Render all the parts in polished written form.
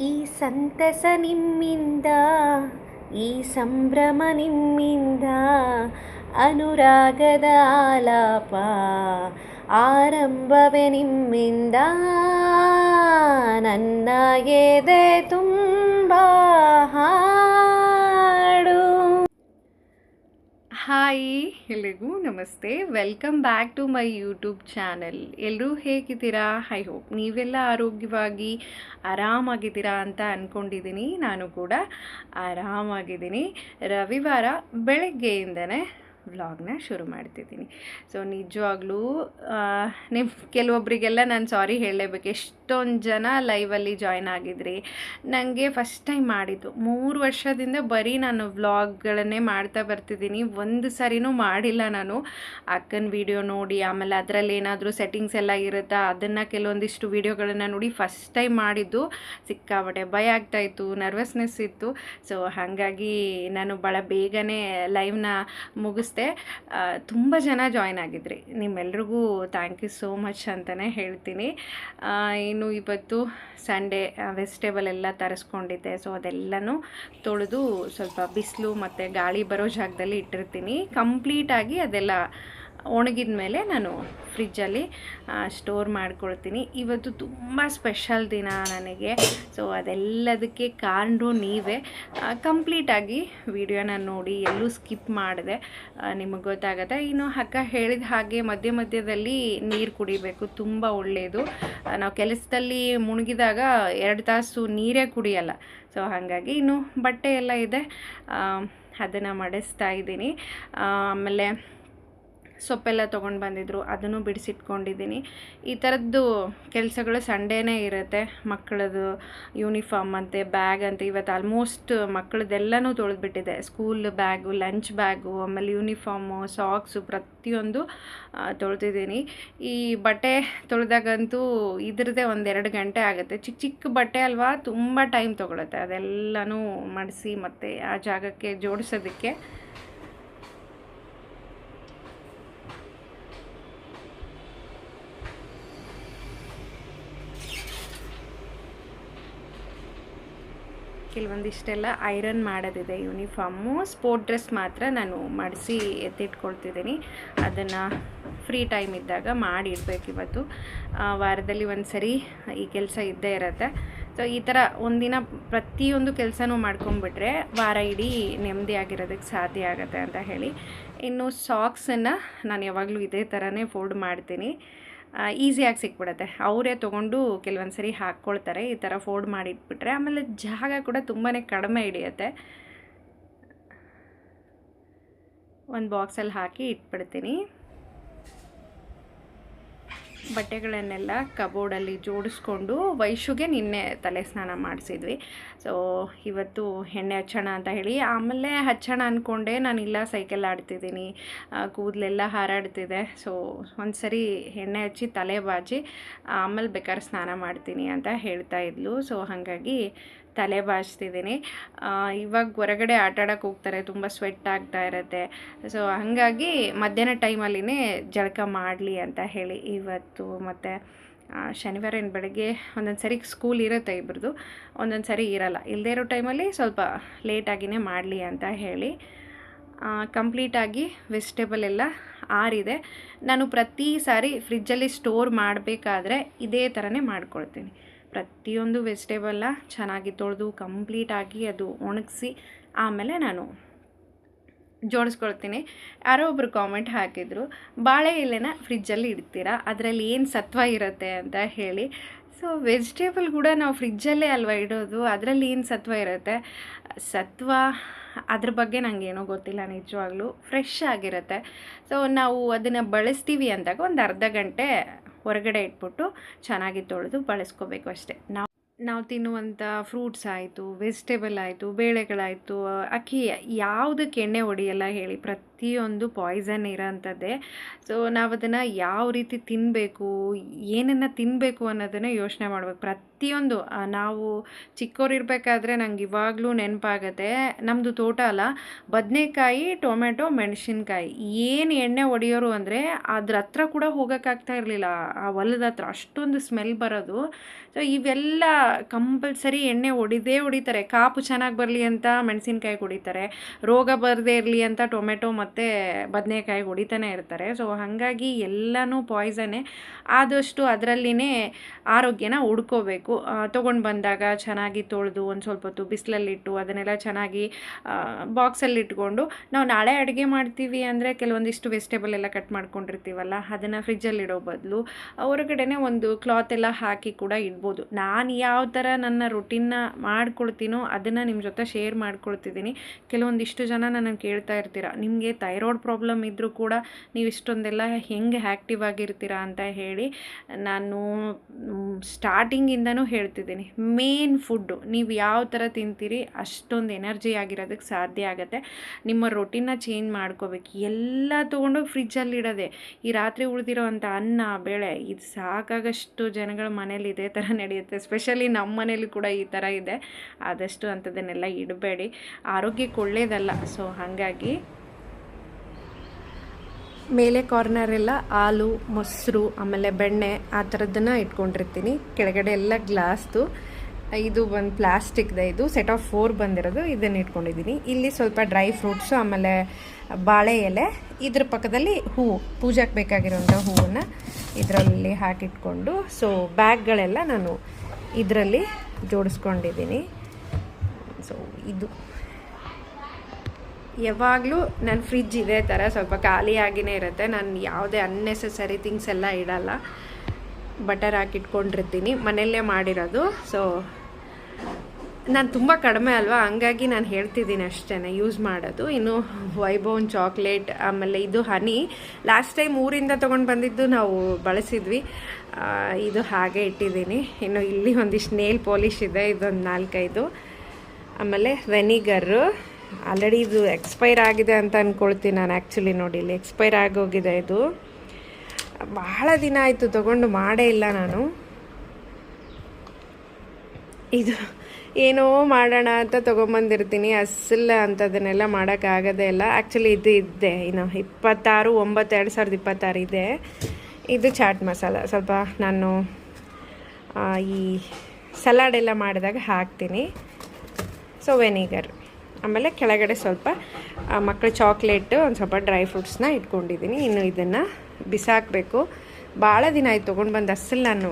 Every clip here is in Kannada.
ಈ ಸಂತಸ ನಿಮ್ಮಿಂದ, ಈ ಸಂಭ್ರಮ ನಿಮ್ಮಿಂದ, ಅನುರಾಗದ ಆಲಾಪ ಆರಂಭವೇ ನಿಮ್ಮಿಂದ. ನನ್ನ ಎದೆ ತುಂಬ ಹಾಡು. ಹಾಯ್, ಎಲ್ರಿಗೂ ನಮಸ್ತೆ. Welcome back to my YouTube channel. ಎಲ್ಲರೂ ಹೇಗಿದ್ದೀರಾ? ಐ ಹೋಪ್ ನೀವೆಲ್ಲ ಆರೋಗ್ಯವಾಗಿ ಆರಾಮಾಗಿದ್ದೀರಾ ಅಂತ ಅಂದ್ಕೊಂಡಿದ್ದೀನಿ. ನಾನು ಕೂಡ ಆರಾಮಾಗಿದ್ದೀನಿ. ರವಿವಾರ ಬೆಳಗ್ಗೆಯಿಂದನೇ ವ್ಲಾಗ್ನ ಶುರು ಮಾಡ್ತಿದ್ದೀನಿ. ಸೊ ನಿಜವಾಗ್ಲೂ ನಿಮ್ಮ ಕೆಲವೊಬ್ಬರಿಗೆಲ್ಲ ನಾನು ಸಾರಿ ಹೇಳಲೇಬೇಕು. ಎಷ್ಟೊಂದು ಜನ ಲೈವಲ್ಲಿ ಜಾಯ್ನ್ ಆಗಿದ್ರಿ. ನನಗೆ ಫಸ್ಟ್ ಟೈಮ್ ಮಾಡಿದ್ದು 3 ವರ್ಷದಿಂದ ಬರೀ ನಾನು ವ್ಲಾಗ್ಗಳನ್ನೇ ಮಾಡ್ತಾ ಬರ್ತಿದ್ದೀನಿ. ಒಂದು ಸರಿನೂ ಮಾಡಿಲ್ಲ ನಾನು. ಅಕ್ಕನ ವಿಡಿಯೋ ನೋಡಿ, ಆಮೇಲೆ ಅದರಲ್ಲಿ ಏನಾದರೂ ಸೆಟ್ಟಿಂಗ್ಸ್ ಎಲ್ಲ ಇರುತ್ತಾ ಅದನ್ನು ಕೆಲವೊಂದಿಷ್ಟು ವೀಡಿಯೋಗಳನ್ನು ನೋಡಿ ಫಸ್ಟ್ ಟೈಮ್ ಮಾಡಿದ್ದು. ಸಿಕ್ಕಾಪಟ್ಟೆ ಭಯ ಆಗ್ತಾಯಿತ್ತು, ನರ್ವಸ್ನೆಸ್ ಇತ್ತು. ಸೊ ಹಾಗಾಗಿ ನಾನು ಭಾಳ ಬೇಗನೆ ಲೈವ್ನ ಮುಗಿಸ್ದೆ. ತುಂಬ ಜನ ಜಾಯ್ನ್ ಆಗಿದ್ರಿ. ನಿಮ್ಮೆಲ್ರಿಗೂ ಥ್ಯಾಂಕ್ ಯು ಸೋ ಮಚ್ ಅಂತಲೇ ಹೇಳ್ತೀನಿ. ಇನ್ನು ಇವತ್ತು ಸಂಡೇ ವೆಜಿಟೇಬಲ್ ಎಲ್ಲ ತರಿಸ್ಕೊಂಡಿದ್ದೆ. ಸೊ ಅದೆಲ್ಲನೂ ತೊಳೆದು ಸ್ವಲ್ಪ ಬಿಸಿಲು ಮತ್ತು ಗಾಳಿ ಬರೋ ಜಾಗದಲ್ಲಿ ಇಟ್ಟಿರ್ತೀನಿ. ಕಂಪ್ಲೀಟಾಗಿ ಅದೆಲ್ಲ ಒಣಗಿದ ಮೇಲೆ ನಾನು ಫ್ರಿಜ್ಜಲ್ಲಿ ಸ್ಟೋರ್ ಮಾಡ್ಕೊಳ್ತೀನಿ. ಇವತ್ತು ತುಂಬ ಸ್ಪೆಷಲ್ ದಿನ ನನಗೆ. ಸೊ ಅದೆಲ್ಲದಕ್ಕೆ ಕಾರಣರು ನೀವೇ. ಕಂಪ್ಲೀಟಾಗಿ ವಿಡಿಯೋನ ನೋಡಿ, ಎಲ್ಲೂ ಸ್ಕಿಪ್ ಮಾಡಿದೆ, ನಿಮಗೆ ಗೊತ್ತಾಗುತ್ತೆ. ಇನ್ನು ಅಕ್ಕ ಹೇಳಿದ ಹಾಗೆ ಮಧ್ಯ ಮಧ್ಯದಲ್ಲಿ ನೀರು ಕುಡಿಬೇಕು, ತುಂಬ ಒಳ್ಳೆಯದು. ನಾವು ಕೆಲಸದಲ್ಲಿ ಮುಳುಗಿದಾಗ 2 ತಾಸು ನೀರೇ ಕುಡಿಯಲ್ಲ. ಸೊ ಹಾಗಾಗಿ ಇನ್ನು ಬಟ್ಟೆ ಎಲ್ಲ ಇದೆ, ಅದನ್ನು ಮಡಿಸ್ತಾ ಇದ್ದೀನಿ. ಆಮೇಲೆ ಸೊಪ್ಪೆಲ್ಲ ತೊಗೊಂಡು ಬಂದಿದ್ರು, ಅದನ್ನು ಬಿಡಿಸಿಟ್ಕೊಂಡಿದ್ದೀನಿ. ಈ ಥರದ್ದು ಕೆಲಸಗಳು ಸಂಡೇನೇ ಇರುತ್ತೆ. ಮಕ್ಕಳದು ಯೂನಿಫಾರ್ಮ್ ಅಂತೆ, ಬ್ಯಾಗ್ ಅಂತ ಇವತ್ತು ಆಲ್ಮೋಸ್ಟ್ ಮಕ್ಕಳದೆಲ್ಲನೂ ತೊಳೆದ್ಬಿಟ್ಟಿದೆ. ಸ್ಕೂಲ್ ಬ್ಯಾಗು, ಲಂಚ್ ಬ್ಯಾಗು, ಆಮೇಲೆ ಯೂನಿಫಾರ್ಮು, ಸಾಕ್ಸು ಪ್ರತಿಯೊಂದು ತೊಳೆದಿದ್ದೀನಿ. ಈ ಬಟ್ಟೆ ತೊಳೆದಾಗಂತೂ ಇದ್ರದ್ದೇ 1-2 ಗಂಟೆ ಆಗುತ್ತೆ. ಚಿಕ್ಕ ಚಿಕ್ಕ ಬಟ್ಟೆ ಅಲ್ವಾ, ತುಂಬ ಟೈಮ್ ತೊಗೊಳುತ್ತೆ ಅದೆಲ್ಲನೂ ಮಡಿಸಿ ಮತ್ತು ಆ ಜಾಗಕ್ಕೆ ಜೋಡಿಸೋದಕ್ಕೆ. ಕೆಲವೊಂದಿಷ್ಟೆಲ್ಲ ಐರನ್ ಮಾಡೋದಿದೆ ಯೂನಿಫಾರ್ಮು. ಸ್ಪೋರ್ಟ್ ಡ್ರೆಸ್ ಮಾತ್ರ ನಾನು ಮಾಡಿಸಿ ಎತ್ತಿಟ್ಕೊಳ್ತಿದ್ದೀನಿ. ಅದನ್ನು ಫ್ರೀ ಟೈಮ್ ಇದ್ದಾಗ ಮಾಡಿಡಬೇಕು. ಇವತ್ತು ವಾರದಲ್ಲಿ ಒಂದು ಸರಿ ಈ ಕೆಲಸ ಇದ್ದೇ ಇರುತ್ತೆ. ಸೊ ಈ ಥರ ಒಂದಿನ ಪ್ರತಿಯೊಂದು ಕೆಲಸನೂ ಮಾಡ್ಕೊಂಬಿಟ್ರೆ ವಾರ ಇಡೀ ನೆಮ್ಮದಿಯಾಗಿರೋದಕ್ಕೆ ಸಾಧ್ಯ ಆಗುತ್ತೆ ಅಂತ ಹೇಳಿ. ಇನ್ನು ಸಾಕ್ಸನ್ನು ನಾನು ಯಾವಾಗಲೂ ಇದೇ ಥರನೇ ಫೋಲ್ಡ್ ಮಾಡ್ತೀನಿ. ಈಸಿಯಾಗಿ ಸಿಕ್ಬಿಡುತ್ತೆ. ಅವರೇ ತೊಗೊಂಡು ಕೆಲವೊಂದು ಸರಿ ಹಾಕ್ಕೊಳ್ತಾರೆ. ಈ ಥರ ಫೋಲ್ಡ್ ಮಾಡಿಟ್ಬಿಟ್ರೆ ಆಮೇಲೆ ಜಾಗ ಕೂಡ ತುಂಬಾ ಕಡಿಮೆ ಹಿಡಿಯುತ್ತೆ. ಒಂದು ಬಾಕ್ಸಲ್ಲಿ ಹಾಕಿ ಇಟ್ಬಿಡ್ತೀನಿ. ಬಟ್ಟೆಗಳನ್ನೆಲ್ಲ ಕಬೋರ್ಡಲ್ಲಿ ಜೋಡಿಸ್ಕೊಂಡು ವೈಶುಗೆ ನಿನ್ನೆ ತಲೆ ಸ್ನಾನ ಮಾಡಿಸಿದ್ವಿ. ಸೊ ಇವತ್ತು ಎಣ್ಣೆ ಹಚ್ಚೋಣ ಅಂತ ಹೇಳಿ, ಆಮೇಲೆ ಹಚ್ಚೋಣ ಅಂದ್ಕೊಂಡೆ. ನಾನಿಲ್ಲ ಸೈಕಲ್ ಆಡ್ತಿದ್ದೀನಿ, ಕೂದಲೆಲ್ಲ ಹಾರಾಡ್ತಿದೆ. ಸೊ ಒಂದು ಸರಿ ಎಣ್ಣೆ ಹಚ್ಚಿ ತಲೆ ಬಾಚಿ ಆಮೇಲೆ ಬೇಕಾದ್ರೆ ಸ್ನಾನ ಮಾಡ್ತೀನಿ ಅಂತ ಹೇಳ್ತಾ ಇದ್ಲು. ಸೊ ಹಾಗಾಗಿ ತಲೆ ಬಾಚ್ತಿದ್ದೀನಿ. ಇವಾಗ ಹೊರಗಡೆ ಆಟಾಡೋಕ್ಕೆ ಹೋಗ್ತಾರೆ, ತುಂಬ ಸ್ವೆಟ್ ಆಗ್ತಾ ಇರುತ್ತೆ. ಸೊ ಹಾಗಾಗಿ ಮಧ್ಯಾಹ್ನ ಟೈಮಲ್ಲಿನೇ ಜಳಕ ಮಾಡಲಿ ಅಂತ ಹೇಳಿ ಇವತ್ತು. ಮತ್ತು ಶನಿವಾರ ಏನು ಬೆಳಗ್ಗೆ ಒಂದೊಂದು ಸರಿ ಸ್ಕೂಲ್ ಇರುತ್ತೆ ಇಬ್ಬರದು, ಒಂದೊಂದು ಸರಿ ಇರಲ್ಲ. ಇಲ್ಲದೇ ಇರೋ ಟೈಮಲ್ಲಿ ಸ್ವಲ್ಪ ಲೇಟಾಗಿಯೇ ಮಾಡಲಿ ಅಂತ ಹೇಳಿ ಕಂಪ್ಲೀಟಾಗಿ ವೆಜಿಟೇಬಲ್ ಎಲ್ಲ ಆರಿದೆ. ನಾನು ಪ್ರತಿ ಸಾರಿ ಫ್ರಿಜ್ಜಲ್ಲಿ ಸ್ಟೋರ್ ಮಾಡಬೇಕಾದ್ರೆ ಇದೇ ಥರನೇ ಮಾಡ್ಕೊಳ್ತೀನಿ. ಪ್ರತಿಯೊಂದು ವೆಜಿಟೇಬಲ್ನ ಚೆನ್ನಾಗಿ ತೊಳೆದು ಕಂಪ್ಲೀಟಾಗಿ ಅದು ಒಣಗಿಸಿ ಆಮೇಲೆ ನಾನು ಜೋಡಿಸ್ಕೊಳ್ತೀನಿ. ಯಾರೋ ಒಬ್ಬರು ಕಾಮೆಂಟ್ ಹಾಕಿದರು, ಬಾಳೆ ಎಲೆನ ಫ್ರಿಜ್ಜಲ್ಲಿ ಇಡ್ತೀರಾ, ಅದರಲ್ಲಿ ಏನು ಸತ್ವ ಇರುತ್ತೆ ಅಂತ ಹೇಳಿ. ಸೊ ವೆಜಿಟೇಬಲ್ ಕೂಡ ನಾವು ಫ್ರಿಜ್ಜಲ್ಲೇ ಅಲ್ವಾ ಇಡೋದು, ಅದರಲ್ಲಿ ಏನು ಸತ್ವ ಇರುತ್ತೆ? ಸತ್ವ ಅದ್ರ ಬಗ್ಗೆ ನನಗೇನೋ ಗೊತ್ತಿಲ್ಲ. ನಿಜವಾಗ್ಲೂ ಫ್ರೆಶ್ ಆಗಿರುತ್ತೆ. ಸೊ ನಾವು ಅದನ್ನು ಬಳಸ್ತೀವಿ ಅಂದಾಗ ಒಂದು ಅರ್ಧ ಗಂಟೆ ಹೊರಗಡೆ ಇಟ್ಬಿಟ್ಟು ಚೆನ್ನಾಗಿ ತೊಳೆದು ಬಳಸ್ಕೋಬೇಕು ಅಷ್ಟೇ. ನಾವು ತಿನ್ನುವಂಥ ಫ್ರೂಟ್ಸ್ ಆಯಿತು, ವೆಜಿಟೇಬಲ್ ಆಯಿತು, ಬೇಳೆಗಳಾಯಿತು, ಅಕ್ಕಿ ಯಾವುದಕ್ಕೆ ಎಣ್ಣೆ ಹೊಡೆಯಲ್ಲ ಹೇಳಿ. ಪ್ರತಿಯೊಂದು ಪಾಯ್ಸನ್ ಇರೋಂಥದ್ದೇ. ಸೊ ನಾವು ಅದನ್ನು ಯಾವ ರೀತಿ ತಿನ್ನಬೇಕು, ಏನನ್ನು ತಿನ್ನಬೇಕು ಅನ್ನೋದನ್ನು ಯೋಚನೆ ಮಾಡ್ಬೇಕು. ಪ್ರತಿಯೊಂದು ನಾವು ಚಿಕ್ಕವರಿರಬೇಕಾದ್ರೆ ನಂಗೆ ಇವಾಗಲೂ ನೆನಪಾಗತ್ತೆ, ನಮ್ಮದು ತೋಟ ಅಲ್ಲ, ಬದನೆಕಾಯಿ, ಟೊಮೆಟೊ, ಮೆಣಸಿನ್ಕಾಯಿ ಏನು ಎಣ್ಣೆ ಹೊಡೆಯೋರು ಅಂದರೆ ಅದ್ರ ಹತ್ರ ಕೂಡ ಹೋಗೋಕ್ಕಾಗ್ತಾ ಇರಲಿಲ್ಲ. ಆ ಹೊಲದ ಹತ್ರ ಅಷ್ಟೊಂದು ಸ್ಮೆಲ್ ಬರೋದು. ಸೊ ಇವೆಲ್ಲ ಕಂಪಲ್ಸರಿ ಎಣ್ಣೆ ಹೊಡಿತಾರೆ. ಕಾಪು ಚೆನ್ನಾಗಿ ಬರಲಿ ಅಂತ ಮೆಣಸಿನ್ಕಾಯಿ ಹೊಡಿತಾರೆ, ರೋಗ ಬರದೇ ಇರಲಿ ಅಂತ ಟೊಮೆಟೊ ಮತ್ತು ಬದನೆಕಾಯಿ ಹೊಡಿತಾನೆ ಇರ್ತಾರೆ. ಸೊ ಹಾಗಾಗಿ ಎಲ್ಲನೂ ಪಾಯ್ಸನ್ನೇ. ಆದಷ್ಟು ಅದರಲ್ಲಿನೇ ಆರೋಗ್ಯನ ಹುಡ್ಕೋಬೇಕು. ತೊಗೊಂಡು ಬಂದಾಗ ಚೆನ್ನಾಗಿ ತೊಳೆದು ಒಂದು ಸ್ವಲ್ಪ ಹೊತ್ತು ಬಿಸಿಲಲ್ಲಿಟ್ಟು ಅದನ್ನೆಲ್ಲ ಚೆನ್ನಾಗಿ ಬಾಕ್ಸಲ್ಲಿ ಇಟ್ಕೊಂಡು, ನಾವು ನಾಳೆ ಅಡುಗೆ ಮಾಡ್ತೀವಿ ಅಂದರೆ ಕೆಲವೊಂದಿಷ್ಟು ವೆಜಿಟೇಬಲ್ ಎಲ್ಲ ಕಟ್ ಮಾಡ್ಕೊಂಡಿರ್ತೀವಲ್ಲ, ಅದನ್ನು ಫ್ರಿಜ್ಜಲ್ಲಿ ಇಡೋ ಬದಲು ಹೊರಗಡೆನೆ ಒಂದು ಕ್ಲಾತ್ ಎಲ್ಲ ಹಾಕಿ ಕೂಡ ಇಡ್ಬೋದು. ನಾನು ಯಾವ ಥರ ನನ್ನ ರೊಟೀನ್ನ ಮಾಡ್ಕೊಳ್ತೀನೋ ಅದನ್ನು ನಿಮ್ಮ ಜೊತೆ ಶೇರ್ ಮಾಡ್ಕೊಳ್ತಿದ್ದೀನಿ. ಕೆಲವೊಂದಿಷ್ಟು ಜನ ನನ್ನನ್ನು ಕೇಳ್ತಾ ಇರ್ತೀರ, ನಿಮಗೆ ಥೈರಾಯ್ಡ್ ಪ್ರಾಬ್ಲಮ್ ಇದ್ದರೂ ಕೂಡ ನೀವು ಇಷ್ಟೊಂದೆಲ್ಲ ಹೆಂಗೆ ಆ್ಯಕ್ಟಿವ್ ಆಗಿರ್ತೀರಾ ಅಂತ ಹೇಳಿ. ನಾನು ಸ್ಟಾರ್ಟಿಂಗಿಂದನೂ ಹೇಳ್ತಿದ್ದೀನಿ, ಮೇನ್ ಫುಡ್ಡು ನೀವು ಯಾವ ಥರ ತಿಂತೀರಿ ಅಷ್ಟೊಂದು ಎನರ್ಜಿ ಆಗಿರೋದಕ್ಕೆ ಸಾಧ್ಯ ಆಗುತ್ತೆ. ನಿಮ್ಮ ರೊಟೀನ್ನ ಚೇಂಜ್ ಮಾಡ್ಕೋಬೇಕು. ಎಲ್ಲ ತೊಗೊಂಡೋಗಿ ಫ್ರಿಜ್ಜಲ್ಲಿ ಇಡೋದೆ, ಈ ರಾತ್ರಿ ಉಳಿದಿರೋ ಅಂಥ ಅನ್ನ ಬೇಳೆ ಇದು ಸಾಕಾಗಷ್ಟು ಜನಗಳ ಮನೇಲಿ ಇದೇ ಥರ ನಡೆಯುತ್ತೆ. ಸ್ಪೆಷಲಿ ನಮ್ಮ ಮನೇಲಿ ಕೂಡ ಈ ಥರ ಇದೆ. ಆದಷ್ಟು ಅಂಥದ್ದನ್ನೆಲ್ಲ ಇಡಬೇಡಿ, ಆರೋಗ್ಯಕ್ಕೆ ಒಳ್ಳೆಯದಲ್ಲ. ಸೊ ಹಾಗಾಗಿ ಮೇಲೆ ಕಾರ್ನರೆಲ್ಲ ಹಾಲು, ಮೊಸರು, ಆಮೇಲೆ ಬೆಣ್ಣೆ ಆ ಥರದ್ದನ್ನು ಇಟ್ಕೊಂಡಿರ್ತೀನಿ. ಕೆಳಗಡೆ ಎಲ್ಲ ಗ್ಲಾಸ್ದು, ಇದು ಒಂದು ಪ್ಲಾಸ್ಟಿಕ್ದೆ, ಇದು ಸೆಟ್ ಆಫ್ 4 ಬಂದಿರೋದು, ಇದನ್ನು ಇಟ್ಕೊಂಡಿದ್ದೀನಿ. ಇಲ್ಲಿ ಸ್ವಲ್ಪ ಡ್ರೈ ಫ್ರೂಟ್ಸು, ಆಮೇಲೆ ಬಾಳೆ ಎಲೆ, ಇದ್ರ ಪಕ್ಕದಲ್ಲಿ ಹೂವು, ಪೂಜೆಗೆ ಬೇಕಾಗಿರೋಂಥ ಹೂವನ್ನು ಇದರಲ್ಲಿ ಹಾಕಿಟ್ಕೊಂಡು, ಸೊ ಬ್ಯಾಗ್ಗಳೆಲ್ಲ ನಾನು ಇದರಲ್ಲಿ ಜೋಡಿಸ್ಕೊಂಡಿದ್ದೀನಿ. ಸೊ ಇದು ಯಾವಾಗಲೂ ನನ್ನ ಫ್ರಿಜ್ ಇದೇ ಥರ ಸ್ವಲ್ಪ ಖಾಲಿಯಾಗಿಯೇ ಇರುತ್ತೆ. ನಾನು ಯಾವುದೇ ಅನ್ನೆಸೆಸರಿ ಥಿಂಗ್ಸ್ ಎಲ್ಲ ಇಡಲ್ಲ. ಬಟರ್ ಹಾಕಿಟ್ಕೊಂಡಿರ್ತೀನಿ, ಮನೆಯಲ್ಲೇ ಮಾಡಿರೋದು. ಸೊ ನಾನು ತುಂಬ ಕಡಿಮೆ ಅಲ್ವಾ, ಹಂಗಾಗಿ ನಾನು ಹೇಳ್ತಿದ್ದೀನಿ ಅಷ್ಟೇ ಯೂಸ್ ಮಾಡೋದು. ಇನ್ನು ವೈಭವ್ ಚಾಕ್ಲೇಟ್, ಆಮೇಲೆ ಇದು ಹನಿ ಲಾಸ್ಟ್ ಟೈಮ್ ಊರಿಂದ ತೊಗೊಂಡು ಬಂದಿದ್ದು ನಾವು ಬಳಸಿದ್ವಿ, ಇದು ಹಾಗೆ ಇಟ್ಟಿದ್ದೀನಿ. ಇನ್ನು ಇಲ್ಲಿ ಒಂದಿಷ್ಟು ನೇಲ್ ಪಾಲಿಶ್ ಇದೆ, ಇದೊಂದು 4-5. ಆಮೇಲೆ ವೆನಿಗರು, ಆಲ್ರೆಡಿ ಇದು ಎಕ್ಸ್ಪೈರ್ ಆಗಿದೆ ಅಂತ ಅಂದ್ಕೊಳ್ತೀನಿ ನಾನು. ಆ್ಯಕ್ಚುಲಿ ನೋಡಿ, ಇಲ್ಲಿ ಎಕ್ಸ್ಪೈರ್ ಆಗೋಗಿದೆ. ಇದು ಬಹಳ ದಿನ ಆಯಿತು ತೊಗೊಂಡು, ಮಾಡೇ ಇಲ್ಲ ನಾನು. ಇದು ಏನೋ ಮಾಡೋಣ ಅಂತ ತೊಗೊಂಬಂದಿರ್ತೀನಿ, ಅಸಲ್ಲ ಅಂಥದ್ದನ್ನೆಲ್ಲ ಮಾಡೋಕ್ಕಾಗೋದೇ ಇಲ್ಲ. ಆ್ಯಕ್ಚುಲಿ ಇದು ಇದ್ದೆ, ಇನ್ನು 26/9/2026 ಇದೆ. ಇದು ಚಾಟ್ ಮಸಾಲ, ಸ್ವಲ್ಪ ನಾನು ಈ ಸಲಾಡೆಲ್ಲ ಮಾಡಿದಾಗ ಹಾಕ್ತೀನಿ. ಸೊ ವೆನಿಗರ್, ಆಮೇಲೆ ಕೆಳಗಡೆ ಸ್ವಲ್ಪ ಮಕ್ಕಳ ಚಾಕ್ಲೇಟು, ಒಂದು ಸ್ವಲ್ಪ ಡ್ರೈ ಫ್ರೂಟ್ಸ್ನ ಇಟ್ಕೊಂಡಿದ್ದೀನಿ. ಇನ್ನು ಇದನ್ನು ಬಿಸಾಕಬೇಕು. ಭಾಳ ದಿನ ಆಯ್ತು ತೊಗೊಂಡು ಬಂದು, ಅಸಲು ನಾನು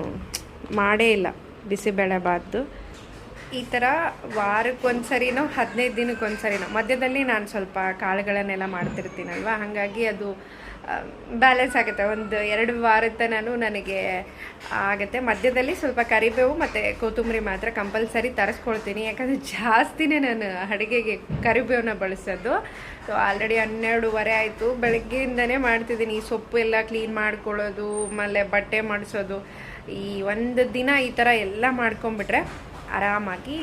ಮಾಡೇ ಇಲ್ಲ ಬಿಸಿಬೇಳೆ ಬಾತು. ಈ ಥರ ವಾರಕ್ಕೊಂದು ಸರಿನೋ 15 ದಿನಕ್ಕೊಂದು ಸರಿನೋ ಮಧ್ಯದಲ್ಲಿ ನಾನು ಸ್ವಲ್ಪ ಕಾಳುಗಳನ್ನೆಲ್ಲ ಮಾಡ್ತಿರ್ತೀನಲ್ವ, ಹಾಗಾಗಿ ಅದು ಬ್ಯಾಲೆನ್ಸ್ ಆಗುತ್ತೆ. ಒಂದು 2 ವಾರದ ನನಗೆ ಆಗುತ್ತೆ. ಮಧ್ಯದಲ್ಲಿ ಸ್ವಲ್ಪ ಕರಿಬೇವು ಮತ್ತು ಕೊತ್ತಂಬರಿ ಮಾತ್ರ ಕಂಪಲ್ಸರಿ ತರಿಸ್ಕೊಳ್ತೀನಿ, ಯಾಕಂದರೆ ಜಾಸ್ತಿನೇ ನಾನು ಅಡುಗೆಗೆ ಕರಿಬೇವನ್ನ ಬಳಸೋದು. ಸೊ ಆಲ್ರೆಡಿ 12:30 ಆಯಿತು, ಬೆಳಗ್ಗೆಯಿಂದನೇ ಮಾಡ್ತಿದ್ದೀನಿ. ಈ ಸೊಪ್ಪು ಎಲ್ಲ ಕ್ಲೀನ್ ಮಾಡ್ಕೊಳ್ಳೋದು, ಆಮೇಲೆ ಬಟ್ಟೆ ಮಾಡಿಸೋದು, ಈ ಒಂದು ದಿನ ಈ ಥರ ಎಲ್ಲ ಮಾಡ್ಕೊಂಬಿಟ್ರೆ ಆರಾಮಾಗಿ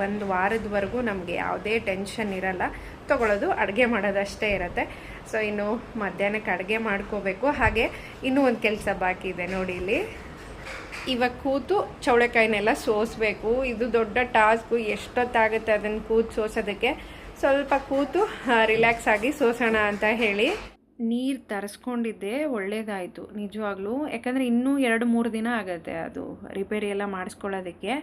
ಒಂದು ವಾರದವರೆಗೂ ನಮಗೆ ಯಾವುದೇ ಟೆನ್ಷನ್ ಇರಲ್ಲ. ತೊಗೊಳ್ಳೋದು, ಅಡುಗೆ ಮಾಡೋದಷ್ಟೇ ಇರುತ್ತೆ. ಸೊ ಇನ್ನು ಮಧ್ಯಾಹ್ನಕ್ಕೆ ಅಡುಗೆ ಮಾಡ್ಕೋಬೇಕು. ಹಾಗೆ ಇನ್ನೂ ಒಂದು ಕೆಲಸ ಬಾಕಿ ಇದೆ ನೋಡಿ. ಇಲ್ಲಿ ಇವಾಗ ಕೂತು ಚೌಳೆಕಾಯಿನೆಲ್ಲ ಸೋಸಬೇಕು. ಇದು ದೊಡ್ಡ ಟಾಸ್ಕು, ಎಷ್ಟೊತ್ತಾಗುತ್ತೆ ಅದನ್ನು ಕೂತು ಸೋಸೋದಕ್ಕೆ. ಸ್ವಲ್ಪ ಕೂತು ರಿಲ್ಯಾಕ್ಸ್ ಆಗಿ ಸೋಸೋಣ ಅಂತ ಹೇಳಿ ನೀರು ತರಿಸ್ಕೊಂಡಿದ್ದೆ, ಒಳ್ಳೇದಾಯಿತು ನಿಜವಾಗ್ಲೂ. ಯಾಕಂದರೆ ಇನ್ನೂ 2-3 ದಿನ ಆಗುತ್ತೆ ಅದು ರಿಪೇರಿ ಎಲ್ಲ ಮಾಡಿಸ್ಕೊಳ್ಳೋದಕ್ಕೆ.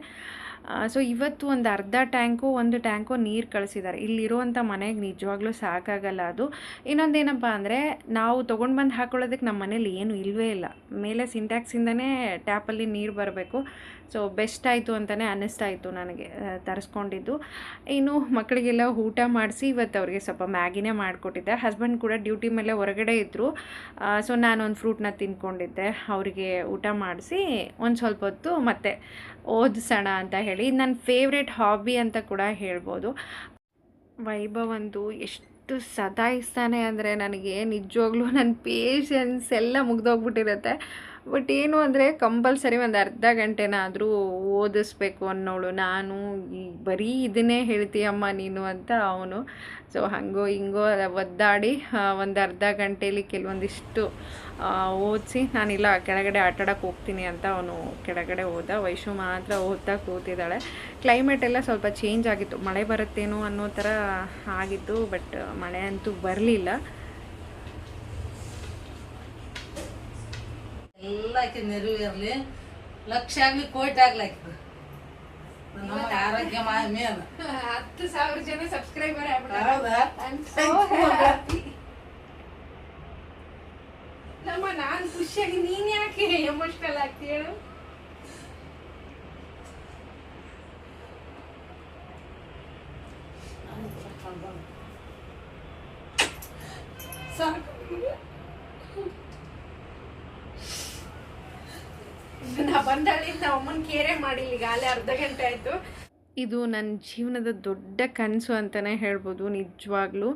ಸೊ ಇವತ್ತು ಒಂದು ಅರ್ಧ ಟ್ಯಾಂಕು 1 ಟ್ಯಾಂಕು ನೀರು ಕಳಿಸಿದ್ದಾರೆ. ಇಲ್ಲಿರುವಂಥ ಮನೆಗೆ ನಿಜವಾಗ್ಲೂ ಸಾಕಾಗಲ್ಲ ಅದು. ಇನ್ನೊಂದೇನಪ್ಪ ಅಂದರೆ, ನಾವು ತೊಗೊಂಡು ಬಂದು ಹಾಕ್ಕೊಳ್ಳೋದಕ್ಕೆ ನಮ್ಮ ಮನೇಲಿ ಏನೂ ಇಲ್ಲವೇ ಇಲ್ಲ. ಮೇಲೆ ಸಿಂಟ್ಯಾಕ್ಸಿಂದನೇ ಟ್ಯಾಪಲ್ಲಿ ನೀರು ಬರಬೇಕು. ಸೊ ಬೆಸ್ಟ್ ಆಯಿತು ಅಂತಲೇ ಅನ್ನಿಸ್ತಾಯಿತ್ತು ನನಗೆ ತರಿಸ್ಕೊಂಡಿದ್ದು. ಇನ್ನು ಮಕ್ಕಳಿಗೆಲ್ಲ ಊಟ ಮಾಡಿಸಿ ಇವತ್ತು ಅವ್ರಿಗೆ ಸ್ವಲ್ಪ ಮ್ಯಾಗಿನೇ ಮಾಡಿಕೊಟ್ಟಿದ್ದೆ. ಹಸ್ಬೆಂಡ್ ಕೂಡ ಡ್ಯೂಟಿ ಮೇಲೆ ಹೊರಗಡೆ ಇದ್ದರು. ಸೊ ನಾನೊಂದು ಫ್ರೂಟ್ನ ತಿನ್ಕೊಂಡಿದ್ದೆ. ಅವರಿಗೆ ಊಟ ಮಾಡಿಸಿ ಒಂದು ಸ್ವಲ್ಪ ಹೊತ್ತು ಮತ್ತೆ ಓದಿಸೋಣ ಅಂತ ಹೇಳಿ. ನನ್ನ ಫೇವ್ರೆಟ್ ಹಾಬಿ ಅಂತ ಕೂಡ ಹೇಳ್ಬೋದು. ವೈಭವ್ ಅಂತೂ ಎಷ್ಟು ಸತಾಯಿಸ್ತಾನೆ ಅಂದರೆ ನನಗೆ ನಿಜವಾಗ್ಲೂ ನನ್ನ ಪೇಷನ್ಸ್ ಎಲ್ಲ ಮುಗ್ದೋಗ್ಬಿಟ್ಟಿರುತ್ತೆ. ಬಟ್ ಏನು ಅಂದರೆ ಕಂಪಲ್ಸರಿ ಒಂದು ಅರ್ಧ ಗಂಟೆನಾದರೂ ಓದಿಸ್ಬೇಕು ಅನ್ನೋಳು ನಾನು. ಈ ಬರೀ ಇದನ್ನೇ ಹೇಳ್ತೀಯಮ್ಮ ನೀನು ಅಂತ ಅವನು. ಸೊ ಹಾಗೋ ಹಿಂಗೋ ಒದ್ದಾಡಿ ಒಂದು ಅರ್ಧ ಗಂಟೇಲಿ ಕೆಲವೊಂದಿಷ್ಟು ಓದಿಸಿ ನಾನಿಲ್ಲ ಕೆಳಗಡೆ ಆಟಾಡೋಕ್ಕೆ ಹೋಗ್ತೀನಿ ಅಂತ ಅವನು ಕೆಳಗಡೆ ಹೋದ. ವೈಶು ಮಾತ್ರ ಓದ್ತಾ ಕೂತಿದ್ದಾಳೆ. ಕ್ಲೈಮೇಟ್ ಎಲ್ಲ ಸ್ವಲ್ಪ ಚೇಂಜ್ ಆಗಿತ್ತು, ಮಳೆ ಬರುತ್ತೇನೋ ಅನ್ನೋ ಥರ ಆಗಿತ್ತು, ಬಟ್ ಮಳೆ ಅಂತೂ ಬರಲಿಲ್ಲ. ಎಲ್ಲ ನೆರವೇರಲಿ, ಲಕ್ಷ ಆಗ್ಲಿ ಕೋಟಿ ಆಗ್ಲಿ ಆರೋಗ್ಯ ಮೇಲ 10,000 ಜನ ಸಬ್ಸ್ಕ್ರೈಬರ್ ನಮ್ಮ ನಾನು ಖುಷಿಯಾಗಿ ನೀನ್ ಯಾಕೆ ಎಮೋಷನಲ್ ಆಗ್ತಿ ಹೇಳು? ನಾ ಬಂದಾಳಿಂದ ಅಮ್ಮನ ಕೇರೆ ಮಾಡಿಲ್ಲ, ಈಗ ಅಲ್ಲೇ ಅರ್ಧ ಗಂಟೆ ಆಯಿತು. ಇದು ನನ್ನ ಜೀವನದ ದೊಡ್ಡ ಕನಸು ಅಂತಲೇ ಹೇಳ್ಬೋದು. ನಿಜವಾಗ್ಲೂ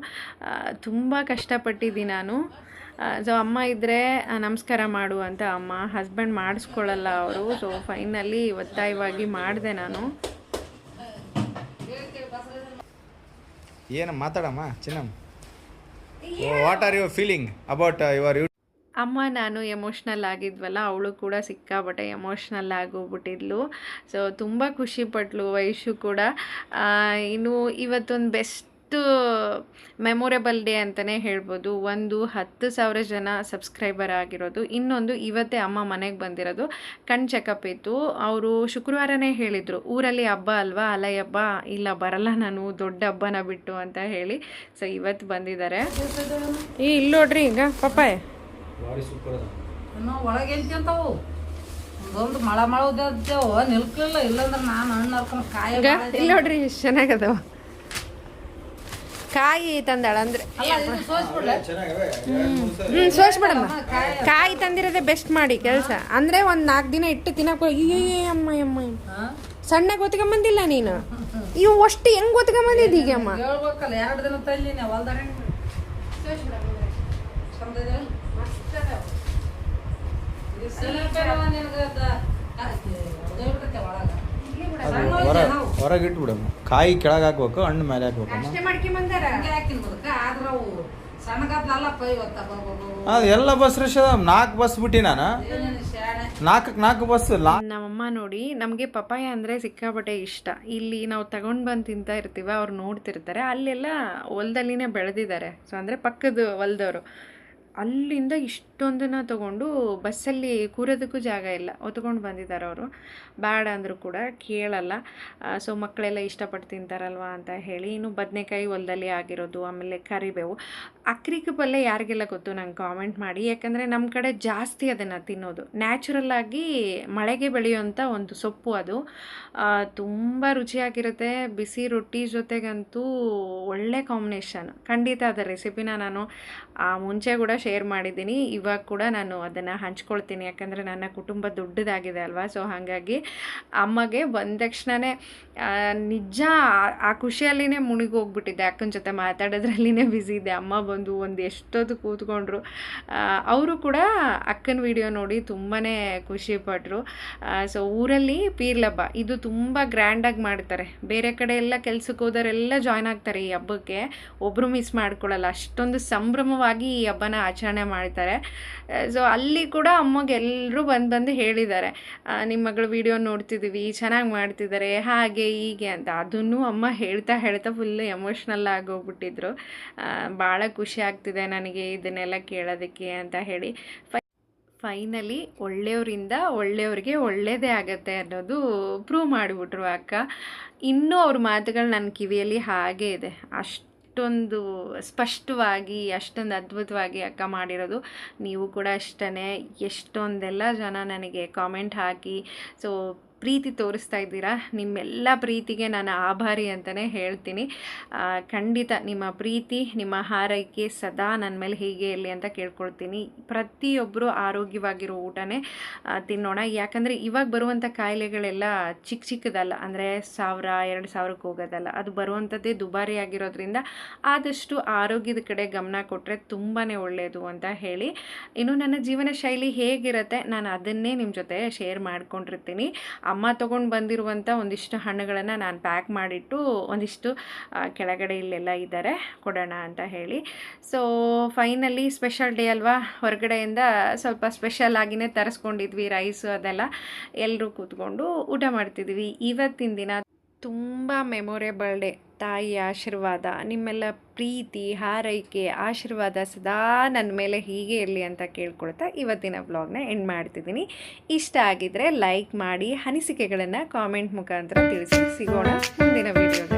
ತುಂಬ ಕಷ್ಟಪಟ್ಟಿದ್ದೀನಿ ನಾನು. ಸೊ ಅಮ್ಮ ಇದ್ದರೆ ನಮಸ್ಕಾರ ಮಾಡು ಅಂತ ಅಮ್ಮ, ಹಸ್ಬೆಂಡ್ ಮಾಡಿಸ್ಕೊಳ್ಳಲ್ಲ ಅವರು. ಸೊ ಫೈನಲಿ ಒತ್ತಾಯವಾಗಿ ಮಾಡಿದೆ ನಾನು. ಏನು ಮಾತಾಡಮ್ಮ Chinnamma, what are your feeling about your ಅಮ್ಮ ನಾನು ಎಮೋಷ್ನಲ್ ಆಗಿದ್ವಲ್ಲ, ಅವಳು ಕೂಡ ಸಿಕ್ಕಾಪಟ್ಟೆ ಎಮೋಷ್ನಲ್ ಆಗೋಗ್ಬಿಟ್ಟಿದ್ಲು. ಸೊ ತುಂಬ ಖುಷಿಪಟ್ಲು. ವೈಶು ಕೂಡ ಇನ್ನು ಇವತ್ತೊಂದು ಬೆಸ್ಟ್ ಮೆಮೊರೇಬಲ್ ಡೇ ಅಂತಲೇ ಹೇಳ್ಬೋದು. ಒಂದು 10,000 ಜನ ಸಬ್ಸ್ಕ್ರೈಬರ್ ಆಗಿರೋದು, ಇನ್ನೊಂದು ಇವತ್ತೇ ಅಮ್ಮ ಮನೆಗೆ ಬಂದಿರೋದು. ಕಣ್ ಚೆಕಪ್ ಇತ್ತು. ಅವರು ಶುಕ್ರವಾರನೇ ಹೇಳಿದರು ಊರಲ್ಲಿ ಹಬ್ಬ ಅಲ್ವಾ, ಅಲೈ ಹಬ್ಬ, ಇಲ್ಲ ಬರಲ್ಲ ನಾನು ದೊಡ್ಡ ಹಬ್ಬನ ಬಿಟ್ಟು ಅಂತ ಹೇಳಿ. ಸೊ ಇವತ್ತು ಬಂದಿದ್ದಾರೆ. ಇಲ್ಲಿ ನೋಡ್ರಿ ಈಗ ಪಪ್ಪಾಯ ಒಳಗೆ ಎಂತಾವು ಒಂದೊಂದು ಮಳ ಮಾಡೋದೇವು ನಿಲ್ಕಲಿಲ್ಲ, ಇಲ್ಲಾಂದ್ರೆ ನಾನು ಹಣ್ಣು ಹರ್ಕೊಂಡು ಕಾಯಿ ಇಲ್ಲಿ ನೋಡ್ರಿ ಎಷ್ಟು ಚೆನ್ನಾಗದವ. ಕಾಯಿ ತಂದಾಳ ಅಂದ್ರೆ ಸೋಸ್ಬಿಡಮ್ಮ. ಕಾಯಿ ತಂದಿರೋದೇ ಬೆಸ್ಟ್ ಮಾಡಿ ಕೆಲಸ ಅಂದ್ರೆ ಒಂದು 4 ದಿನ ಇಟ್ಟು ತಿನ್ನಕ. ಅಮ್ಮ ಅಮ್ಮ ಸಣ್ಣ ಗೊತ್ಕೊಂಬಂದಿಲ್ಲ ನೀನು, ಇವು ಅಷ್ಟು ಹೆಂಗ್ ಗೊತ್ಕೊಂಬಂದಿದ್ದ ಈಗ ಅಮ್ಮ? ಹೇಳ್ಬೇಕಲ್ಲ 2 ದಿನ ತಲ್ಲಿ ಹೊಲ್ದಾಗ ಹೊರಗೆ ಇಟ್ಬಿಡಮ್ಮ. ಕಾಯಿ ಕೆಳಗೆ ಹಾಕ್ಬೇಕು, ಹಣ್ಣು ಮೇಲೆ ಹಾಕ್ಬೇಕಮ್ಮ. ಅದು ಎಲ್ಲ ಬಸ್ ರಶ್ ಅದ. 4 ಬಸ್ ಬಿಟ್ಟು ನಾನು 4 ಬಸ್. ನಮ್ಮಮ್ಮ ನೋಡಿ ನಮಗೆ ಪಪಾಯ ಅಂದರೆ ಸಿಕ್ಕಾಪಟ್ಟೆ ಇಷ್ಟ. ಇಲ್ಲಿ ನಾವು ತಗೊಂಡು ಬಂದು ತಿಂತಾ ಇರ್ತೀವಿ, ಅವ್ರು ನೋಡ್ತಿರ್ತಾರೆ. ಅಲ್ಲೆಲ್ಲ ಹೊಲದಲ್ಲಿನೇ ಬೆಳೆದಿದ್ದಾರೆ. ಸೊ ಅಂದರೆ ಪಕ್ಕದ ಹೊಲದವರು ಅಲ್ಲಿಂದ ಇಷ್ಟೊಂದನ್ನು ತೊಗೊಂಡು ಬಸ್ಸಲ್ಲಿ ಕೂರೋದಕ್ಕೂ ಜಾಗ ಇಲ್ಲ, ಹೊತ್ಕೊಂಡು ಬಂದಿದ್ದಾರೆ ಅವರು. ಬೇಡ ಅಂದರೂ ಕೂಡ ಕೇಳಲ್ಲ. ಸೊ ಮಕ್ಕಳೆಲ್ಲ ಇಷ್ಟಪಟ್ಟು ತಿಂತಾರಲ್ವ ಅಂತ ಹೇಳಿ. ಇನ್ನು ಬದನೆಕಾಯಿ ಹೊಲದಲ್ಲಿ ಆಗಿರೋದು, ಆಮೇಲೆ ಕರಿಬೇವು. ಅಕ್ರಿಕ ಪಲ್ಯ ಯಾರಿಗೆಲ್ಲ ಗೊತ್ತು ನಂಗೆ ಕಾಮೆಂಟ್ ಮಾಡಿ. ಯಾಕಂದರೆ ನಮ್ಮ ಕಡೆ ಜಾಸ್ತಿ ಅದನ್ನು ತಿನ್ನೋದು. ನ್ಯಾಚುರಲ್ಲಾಗಿ ಮಳೆಗೆ ಬೆಳೆಯುವಂಥ ಒಂದು ಸೊಪ್ಪು ಅದು. ತುಂಬ ರುಚಿಯಾಗಿರುತ್ತೆ. ಬಿಸಿ ರೊಟ್ಟಿ ಜೊತೆಗಂತೂ ಒಳ್ಳೆ ಕಾಂಬಿನೇಷನ್. ಖಂಡಿತ ಅದರ ರೆಸಿಪಿನ ನಾನು ಮುಂಚೆ ಕೂಡ ಶೇರ್ ಮಾಡಿದ್ದೀನಿ, ಇವಾಗ ಕೂಡ ನಾನು ಅದನ್ನು ಹಂಚ್ಕೊಳ್ತೀನಿ. ಯಾಕಂದರೆ ನನ್ನ ಕುಟುಂಬ ದೊಡ್ಡದಾಗಿದೆ ಅಲ್ವಾ. ಸೊ ಹಾಗಾಗಿ ಅಮ್ಮಗೆ ಬಂದ ತಕ್ಷಣವೇ ನಿಜ ಆ ಖುಷಿಯಲ್ಲಿನೇ ಮುಳುಗೋಗ್ಬಿಟ್ಟಿದ್ದೆ. ಅಕ್ಕನ ಜೊತೆ ಮಾತಾಡೋದ್ರಲ್ಲಿನೇ ಬ್ಯುಸಿ ಇದ್ದೆ. ಅಮ್ಮ ಬಂದು ಒಂದು ಎಷ್ಟೊತ್ತು ಕೂತ್ಕೊಂಡ್ರು. ಅವರು ಕೂಡ ಅಕ್ಕನ ವಿಡಿಯೋ ನೋಡಿ ತುಂಬಾ ಖುಷಿಪಟ್ಟರು. ಸೊ ಊರಲ್ಲಿ ಪೀರ್ಲ್ ಹಬ್ಬ ಇದು ತುಂಬ ಗ್ರ್ಯಾಂಡಾಗಿ ಮಾಡ್ತಾರೆ. ಬೇರೆ ಕಡೆ ಎಲ್ಲ ಕೆಲ್ಸಕ್ಕೆ ಹೋದವರೆಲ್ಲ ಜಾಯ್ನ್ ಆಗ್ತಾರೆ ಈ ಹಬ್ಬಕ್ಕೆ, ಒಬ್ಬರು ಮಿಸ್ ಮಾಡ್ಕೊಳ್ಳಲ್ಲ. ಅಷ್ಟೊಂದು ಸಂಭ್ರಮವಾಗಿ ಈ ಹಬ್ಬನ ಆಚರಣೆ ಮಾಡ್ತಾರೆ. ಸೊ ಅಲ್ಲಿ ಕೂಡ ಅಮ್ಮಗೆ ಎಲ್ಲರೂ ಬಂದು ಹೇಳಿದ್ದಾರೆ, ನಿಮ್ಮ ಮಗಳು ವಿಡಿಯೋ ನೋಡ್ತಿದ್ದೀವಿ, ಚೆನ್ನಾಗಿ ಮಾಡ್ತಿದ್ದಾರೆ, ಹಾಗೆ ಹೀಗೆ ಅಂತ. ಅದನ್ನು ಅಮ್ಮ ಹೇಳ್ತಾ ಫುಲ್ ಎಮೋಷ್ನಲ್ ಆಗೋಗ್ಬಿಟ್ಟಿದ್ರು. ಭಾಳ ಖುಷಿ ಆಗ್ತಿದೆ ನನಗೆ ಇದನ್ನೆಲ್ಲ ಕೇಳೋದಕ್ಕೆ ಅಂತ ಹೇಳಿ. ಫೈನಲಿ ಒಳ್ಳೆಯವರಿಂದ ಒಳ್ಳೆಯವ್ರಿಗೆ ಒಳ್ಳೆಯದೇ ಆಗುತ್ತೆ ಅನ್ನೋದು ಪ್ರೂವ್ ಮಾಡಿಬಿಟ್ರು ಅಕ್ಕ. ಇನ್ನೂ ಅವ್ರ ಮಾತುಗಳು ನನ್ನ ಕಿವಿಯಲ್ಲಿ ಹಾಗೇ ಇದೆ. ಅಷ್ಟೊಂದು ಸ್ಪಷ್ಟವಾಗಿ, ಅಷ್ಟೊಂದು ಅದ್ಭುತವಾಗಿ ಅಕ್ಕ ಮಾಡಿರೋದು. ನೀವು ಕೂಡ ಅಷ್ಟೇ. ಎಷ್ಟೊಂದೆಲ್ಲ ಜನ ನನಗೆ ಕಾಮೆಂಟ್ ಹಾಕಿ, ಸೊ ಪ್ರೀತಿ ತೋರಿಸ್ತಾ ಇದ್ದೀರಾ. ನಿಮ್ಮೆಲ್ಲ ಪ್ರೀತಿಗೆ ನಾನು ಆಭಾರಿ ಅಂತಲೇ ಹೇಳ್ತೀನಿ. ಖಂಡಿತ ನಿಮ್ಮ ಪ್ರೀತಿ, ನಿಮ್ಮ ಹಾರೈಕೆ ಸದಾ ನನ್ನ ಮೇಲೆ ಹೀಗೆ ಇರಲಿ ಅಂತ ಕೇಳ್ಕೊಳ್ತೀನಿ. ಪ್ರತಿಯೊಬ್ಬರು ಆರೋಗ್ಯವಾಗಿರೋ ಊಟನೇ ತಿನ್ನೋಣ. ಯಾಕಂದರೆ ಇವಾಗ ಬರುವಂಥ ಕಾಯಿಲೆಗಳೆಲ್ಲ ಚಿಕ್ಕದಲ್ಲ, ಅಂದರೆ 1000-2000ಕ್ಕೆ ಹೋಗೋದಲ್ಲ. ಅದು ಬರುವಂಥದ್ದೇ ದುಬಾರಿ ಆಗಿರೋದ್ರಿಂದ ಆದಷ್ಟು ಆರೋಗ್ಯದ ಕಡೆ ಗಮನ ಕೊಟ್ಟರೆ ತುಂಬಾ ಒಳ್ಳೆಯದು ಅಂತ ಹೇಳಿ, ಇನ್ನು ನನ್ನ ಜೀವನ ಶೈಲಿ ಹೇಗಿರುತ್ತೆ ನಾನು ಅದನ್ನೇ ನಿಮ್ಮ ಜೊತೆ ಶೇರ್ ಮಾಡ್ಕೊಂಡಿರ್ತೀನಿ. ಅಮ್ಮ ತೊಗೊಂಡು ಬಂದಿರುವಂಥ ಒಂದಿಷ್ಟು ಹಣ್ಣುಗಳನ್ನು ನಾನು ಪ್ಯಾಕ್ ಮಾಡಿಟ್ಟು ಒಂದಿಷ್ಟು ಕೆಳಗಡೆ ಇಲ್ಲೆಲ್ಲ ಇದ್ದಾರೆ, ಕೊಡೋಣ ಅಂತ ಹೇಳಿ. ಸೊ ಫೈನಲಿ ಸ್ಪೆಷಲ್ ಡೇ ಅಲ್ವಾ, ಹೊರಗಡೆಯಿಂದ ಸ್ವಲ್ಪ ಸ್ಪೆಷಲ್ ಆಗಿನೇ ತರಿಸ್ಕೊಂಡಿದ್ವಿ ರೈಸು ಅದೆಲ್ಲ. ಎಲ್ಲರೂ ಕೂತ್ಕೊಂಡು ಊಟ ಮಾಡ್ತಿದ್ವಿ. ಇವತ್ತಿನ ದಿನ ತುಂಬ ಮೆಮೊರೇಬಲ್ ಡೇ. ತಾಯಿಯ ಆಶೀರ್ವಾದ, ನಿಮ್ಮೆಲ್ಲ ಪ್ರೀತಿ, ಹಾರೈಕೆ, ಆಶೀರ್ವಾದ ಸದಾ ನನ್ನ ಮೇಲೆ ಹೀಗೆ ಇರಲಿ ಅಂತ ಕೇಳ್ಕೊಳ್ತಾ ಇವತ್ತಿನ ವ್ಲಾಗ್ನ ಎಂಡ್ ಮಾಡ್ತಿದ್ದೀನಿ. ಇಷ್ಟ ಆಗಿದ್ದರೆ ಲೈಕ್ ಮಾಡಿ, ಅನಿಸಿಕೆಗಳನ್ನು ಕಾಮೆಂಟ್ ಮುಖಾಂತರ ತಿಳಿಸಿ. ಸಿಗೋಣ ಮುಂದಿನ ವೀಡಿಯೋದಲ್ಲಿ.